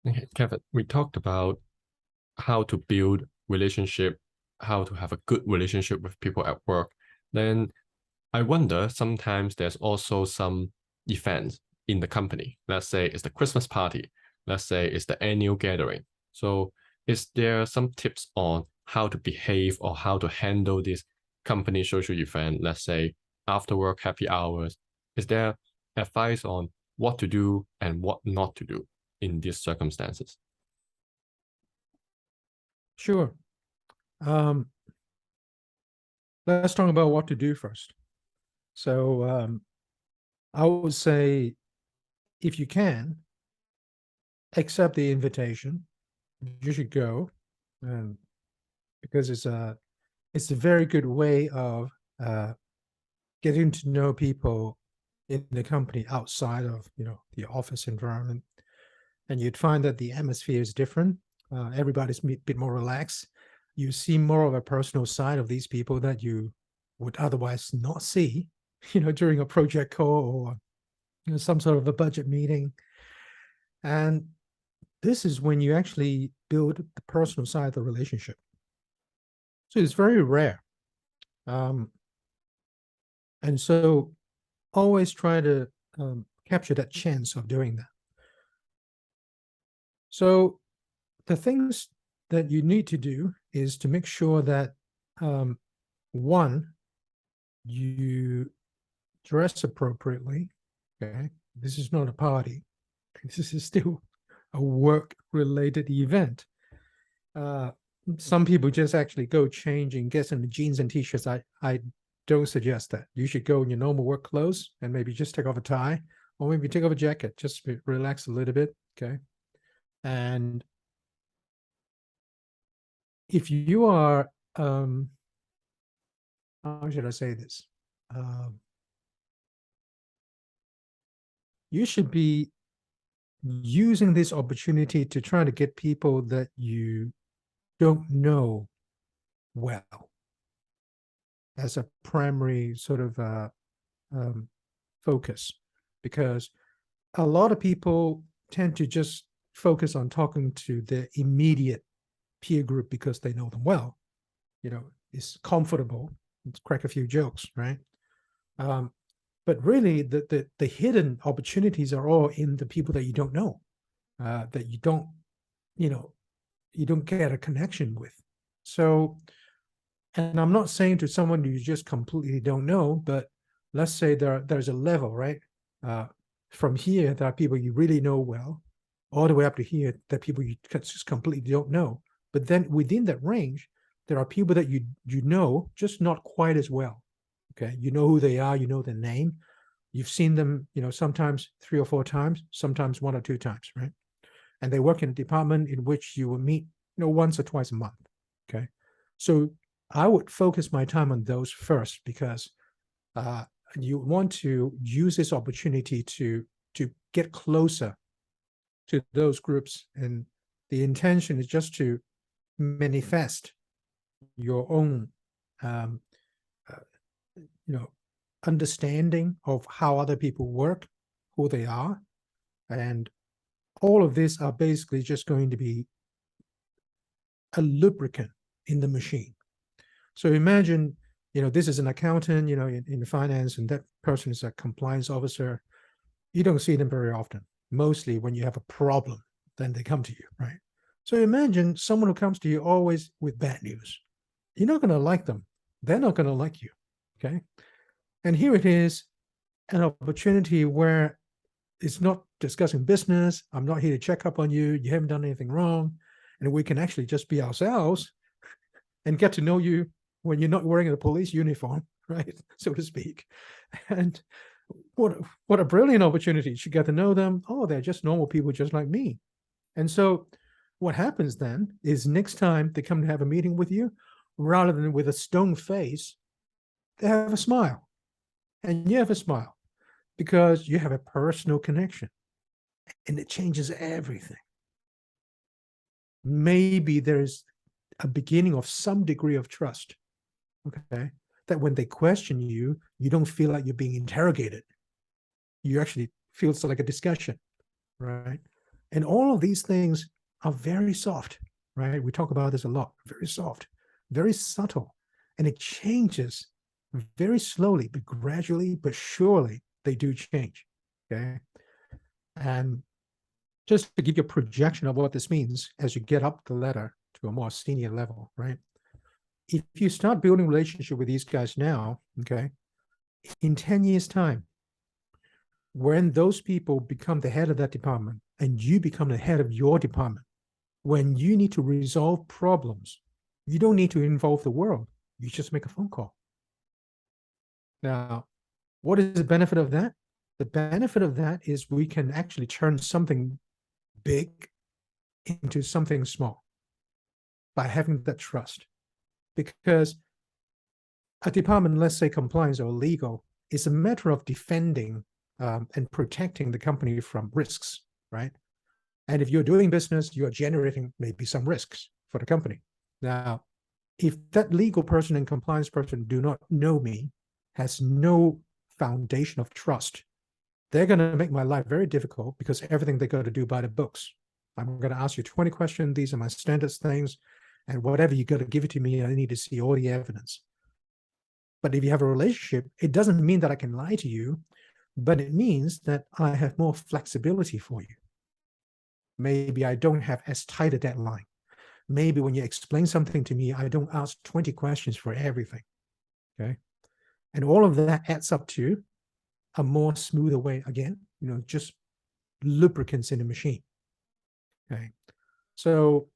Okay, Kevin, we talked about how to build relationship, how to have a good relationship with people at work. Then I wonder sometimes there's also some events in the company. Let's say it's the Christmas party. Let's say it's the annual gathering. So is there some tips on how to behave or how to handle this company social event? Let's say after work happy hours. Is there advice on what to do and what not to do in these circumstances? Sure. Um, let's talk about what to do first. So I would say, if you can, accept the invitation. You should go, and because it's a very good way of getting to know people in the company outside of the office environment, and you'd find that the atmosphere is different. Everybody's a bit more relaxed. You see more of a personal side of these people that you would otherwise not see, during a project call or some sort of a budget meeting. And this is when you actually build the personal side of the relationship. So it's very rare. Um, and so always try to capture that chance of doing that. So the things that you need to do is to make sure that one, you dress appropriately. Okay, this is not a party. This is still a work-related event. Some people just actually go change and get some jeans and t-shirts. I don't suggest that. You should go in your normal work clothes and maybe just take off a tie or maybe take off a jacket, just relax a little bit. Okay. And if you are, how should I say this? You should be using this opportunity to try to get people that you don't know well as a primary sort of focus, because a lot of people tend to just focus on talking to the immediate peer group because they know them well. It's comfortable. Let's crack a few jokes, right? But really, the hidden opportunities are all in the people that you don't know, that you don't get a connection with. So, and I'm not saying to someone you just completely don't know, but let's say there's a level, right? From here, there are people you really know well, all the way up to here, that people you just completely don't know. But then within that range, there are people that you know, just not quite as well. Okay, you know who they are, you know their name, you've seen them, sometimes 3 or 4 times, sometimes 1 or 2 times, right? And they work in a department in which you will meet, once or twice a month. Okay, so I would focus my time on those first, because you want to use this opportunity to get closer to those groups, and the intention is just to manifest your own understanding of how other people work, who they are, and all of this are basically just going to be a lubricant in the machine. So imagine, this is an accountant, in finance, and that person is a compliance officer. You don't see them very often. Mostly when you have a problem, then they come to you, right? So imagine someone who comes to you always with bad news. You're not going to like them. They're not going to like you, okay? And here it is, an opportunity where it's not discussing business. I'm not here to check up on you. You haven't done anything wrong. And we can actually just be ourselves and get to know you when you're not wearing a police uniform, right? So to speak. And what a brilliant opportunity to get to know them. Oh, they're just normal people just like me. And so what happens then is, next time they come to have a meeting with you, rather than with a stone face, they have a smile. And you have a smile because you have a personal connection, and it changes everything. Maybe there's a beginning of some degree of trust, okay? That when they question you, you don't feel like you're being interrogated. You actually feels like a discussion, right? And all of these things are very soft, right? We talk about this a lot, very soft, very subtle, and it changes very slowly, but gradually, but surely they do change, okay? And just to give you a projection of what this means as you get up the ladder to a more senior level, right? If you start building relationship with these guys now, okay, in 10 years' time, when those people become the head of that department and you become the head of your department, when you need to resolve problems, you don't need to involve the world. You just make a phone call. Now, what is the benefit of that? The benefit of that is we can actually turn something big into something small by having that trust. Because a department, let's say compliance or legal, is a matter of defending and protecting the company from risks, right? And if you're doing business, you're generating maybe some risks for the company. Now, if that legal person and compliance person do not know me, has no foundation of trust, they're going to make my life very difficult because everything they got to do by the books. I'm going to ask you 20 questions. These are my standards things. And whatever you got to give it to me, I need to see all the evidence. But if you have a relationship, it doesn't mean that I can lie to you, but it means that I have more flexibility for you. Maybe I don't have as tight a deadline. Maybe when you explain something to me, I don't ask 20 questions for everything. Okay. And all of that adds up to a more smoother way, again, just lubricants in the machine. Okay. So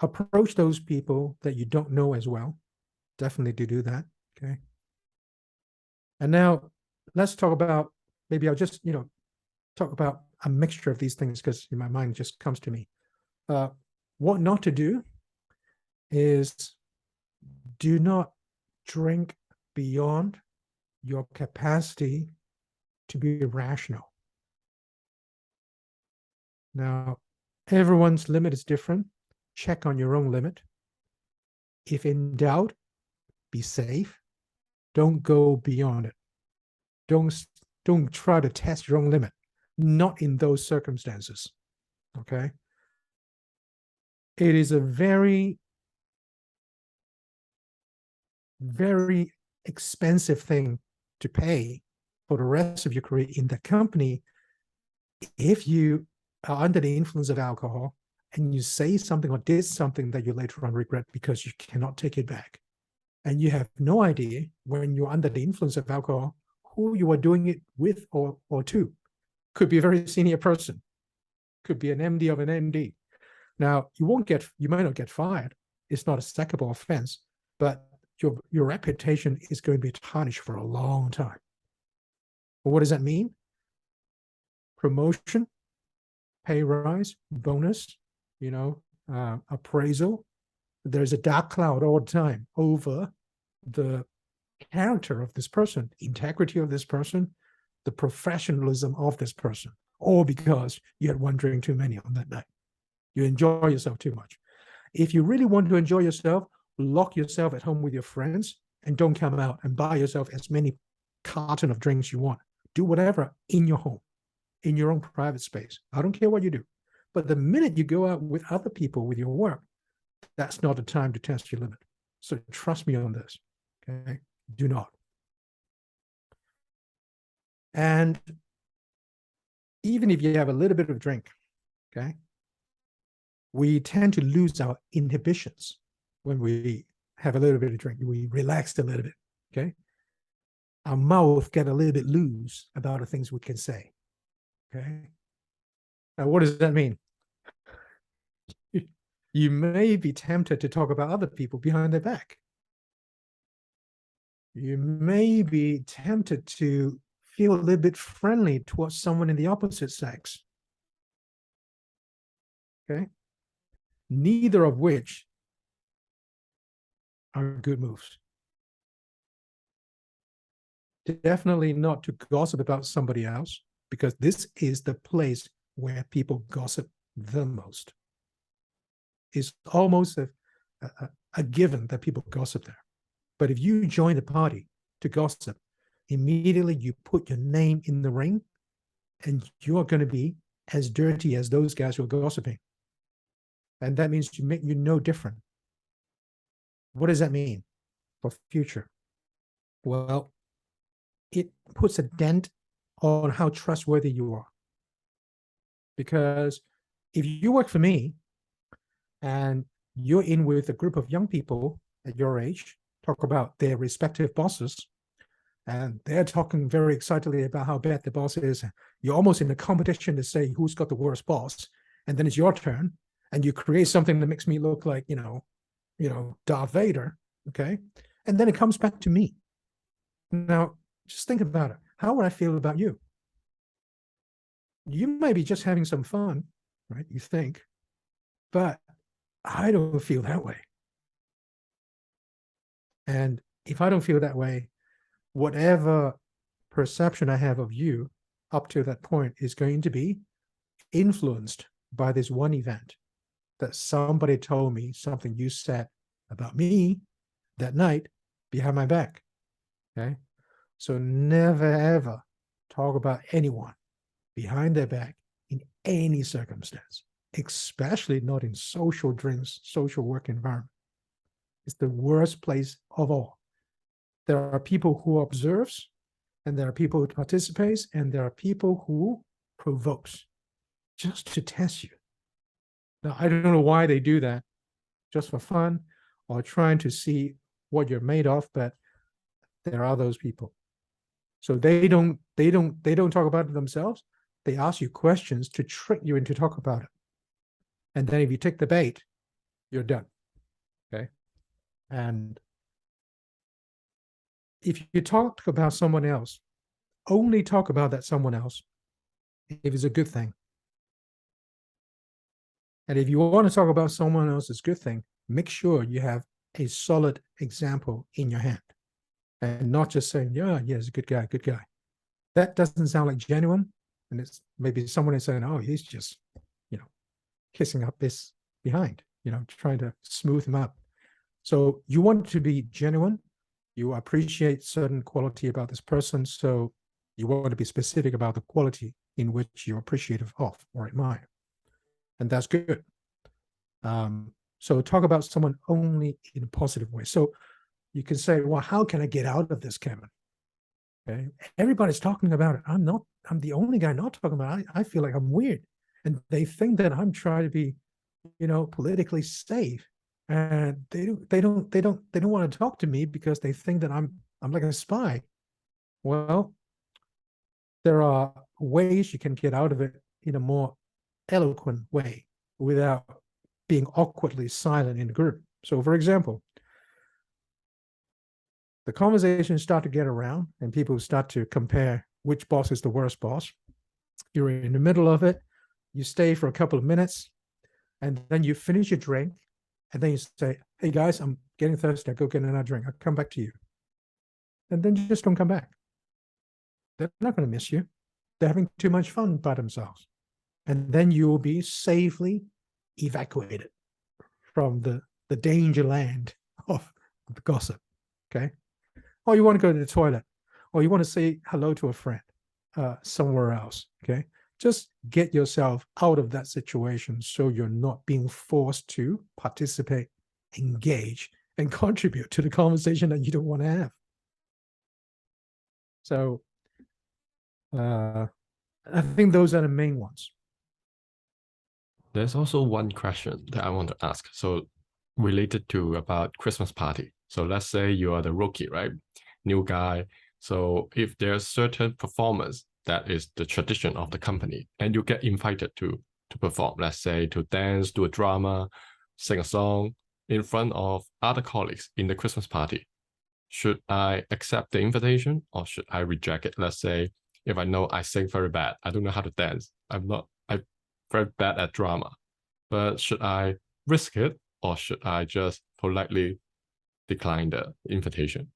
approach those people that you don't know as well. Definitely do that. Okay. And now let's talk about, maybe I'll just, talk about a mixture of these things because in my mind just comes to me. What not to do is do not drink beyond your capacity to be rational. Now, everyone's limit is different. Check on your own limit. If in doubt, be safe. Don't go beyond it. Don't try to test your own limit. Not in those circumstances. Okay? It is a very, very expensive thing to pay for the rest of your career in the company if you are under the influence of alcohol and you say something or did something that you later on regret because you cannot take it back. And you have no idea when you're under the influence of alcohol who you are doing it with or to. Could be a very senior person, could be an MD of an MD. Now, you might not get fired. It's not a sackable offense, but your reputation is going to be tarnished for a long time. Well, what does that mean? Promotion, pay rise, bonus, appraisal. There's a dark cloud all the time over the character of this person, integrity of this person, the professionalism of this person, all because you had one drink too many on that night. You enjoy yourself too much. If you really want to enjoy yourself, lock yourself at home with your friends and don't come out and buy yourself as many carton of drinks you want. Do whatever in your home, in your own private space. I don't care what you do. But the minute you go out with other people with your work, that's not the time to test your limit. So trust me on this. Okay? Do not. And even if you have a little bit of drink, okay, we tend to lose our inhibitions when we have a little bit of drink. We relax a little bit, okay? Our mouth get a little bit loose about the things we can say, okay? Now, what does that mean? You may be tempted to talk about other people behind their back. You may be tempted to feel a little bit friendly towards someone in the opposite sex, okay? Neither of which are good moves. Definitely not to gossip about somebody else, because this is the place where people gossip the most. It's almost a given that people gossip there. But if you join the party to gossip, immediately you put your name in the ring and you're going to be as dirty as those guys who are gossiping. And that means you make you no different. What does that mean for future? Well, it puts a dent on how trustworthy you are. Because if you work for me and you're in with a group of young people at your age, talk about their respective bosses, and they're talking very excitedly about how bad the boss is, you're almost in a competition to say who's got the worst boss, and then it's your turn, and you create something that makes me look like, Darth Vader, okay? And then it comes back to me. Now, just think about it. How would I feel about you? You might be just having some fun, right? You think, but I don't feel that way. And if I don't feel that way, whatever perception I have of you up to that point is going to be influenced by this one event that somebody told me something you said about me that night behind my back. Okay. So never ever talk about anyone behind their back in any circumstance, especially not in social drinks, social work environment. It's the worst place of all. There are people who observes, and there are people who participates, and there are people who provokes just to test you. Now, I don't know why they do that, just for fun or trying to see what you're made of, but there are those people. So they don't talk about it themselves. They ask you questions to trick you into talk about it. And then if you take the bait, you're done. Okay. And if you talk about someone else, only talk about that someone else if it's a good thing. And if you want to talk about someone else's good thing, make sure you have a solid example in your hand and not just saying, yeah, he's a good guy, good guy. That doesn't sound like genuine. And it's maybe someone is saying, oh, he's just, kissing up this behind, trying to smooth him up. So you want to be genuine. You appreciate certain quality about this person. So you want to be specific about the quality in which you're appreciative of or admire. And that's good. So talk about someone only in a positive way. So you can say, well, how can I get out of this, Kevin? Okay. Everybody's talking about it. I'm the only guy not talking about it. I feel like I'm weird. And they think that I'm trying to be, politically safe. And they don't want to talk to me because they think that I'm like a spy. Well, there are ways you can get out of it in a more eloquent way without being awkwardly silent in the group. So, for example, the conversations start to get around and people start to compare which boss is the worst boss. You're in the middle of it. You stay for a couple of minutes and then you finish your drink. And then you say, hey guys, I'm getting thirsty. I'll go get another drink. I'll come back to you. And then you just don't come back. They're not going to miss you. They're having too much fun by themselves. And then you will be safely evacuated from the danger land of the gossip. Okay. Or you want to go to the toilet, or you want to say hello to a friend somewhere else. Okay. Just get yourself out of that situation so you're not being forced to participate, engage, and contribute to the conversation that you don't want to have. So I think those are the main ones. There's also one question that I want to ask. So related to about Christmas party. So let's say you are the rookie, right? New guy. So if there's certain performance that is the tradition of the company and you get invited to perform, let's say to dance, do a drama, sing a song in front of other colleagues in the Christmas party, should I accept the invitation or should I reject it? Let's say if I know I sing very bad, I don't know how to dance, I'm very bad at drama, but should I risk it or should I just politely decline the invitation?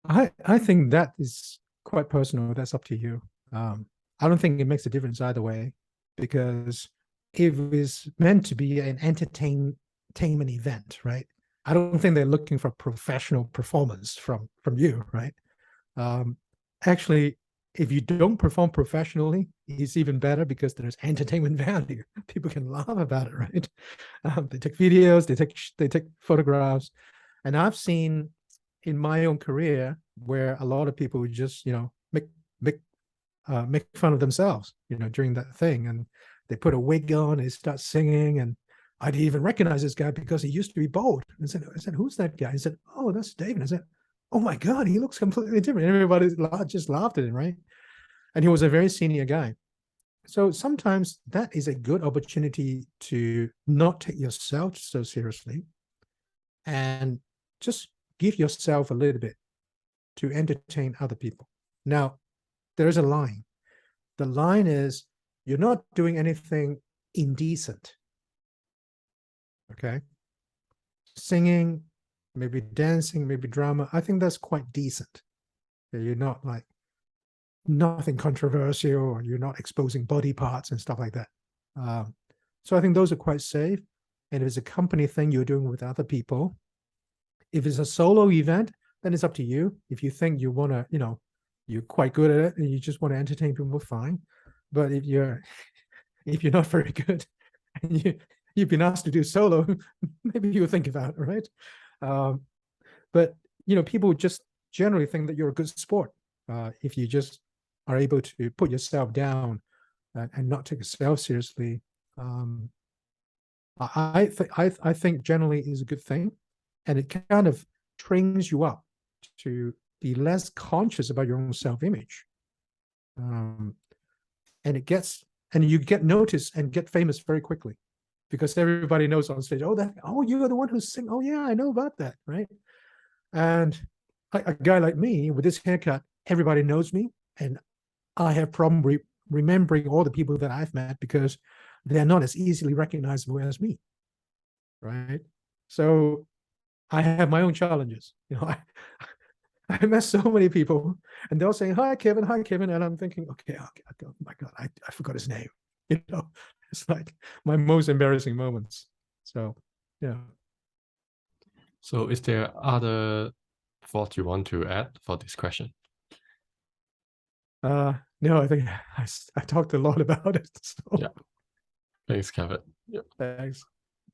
I think that is quite personal. That's up to you. I don't think it makes a difference either way, because if it's meant to be an entertainment event, right? I don't think they're looking for professional performance from you, right? Actually, if you don't perform professionally, it's even better because there's entertainment value. People can laugh about it, right? They take videos, they take photographs, and I've seen in my own career where a lot of people just make fun of themselves, during that thing, and they put a wig on, they start singing, and I didn't even recognize this guy because he used to be bald. I said, who's that guy? He said, oh, that's David. I said, oh my God, he looks completely different. Everybody just laughed at him, right? And he was a very senior guy. So sometimes that is a good opportunity to not take yourself so seriously and just give yourself a little bit to entertain other people. Now, there's a line. The line is you're not doing anything indecent. Okay. Singing, maybe dancing, maybe drama. I think that's quite decent. You're not like nothing controversial, or you're not exposing body parts and stuff like that. So I think those are quite safe. And if it's a company thing you're doing with other people, if it's a solo event, then it's up to you. If you think you want to, you're quite good at it and you just want to entertain people, fine. But if you're not very good and you've been asked to do solo, maybe you'll think about it, right? But people just generally think that you're a good sport if you just are able to put yourself down and not take yourself seriously. I think generally is a good thing, and it kind of trains you up to be less conscious about your own self-image, and you get noticed and get famous very quickly because everybody knows on stage, oh, you're the one who's singing. Oh yeah, I know about that, right? And a guy like me with this haircut, everybody knows me, and I have problem remembering all the people that I've met because they're not as easily recognizable as me, right? So I have my own challenges. I met so many people, and they're all saying, hi, Kevin, and I'm thinking, okay, oh my God, I forgot his name. It's like my most embarrassing moments. So, yeah. So is there other thoughts you want to add for this question? No, I think I talked a lot about it. So. Yeah. Thanks, Kevin. Yeah. Thanks.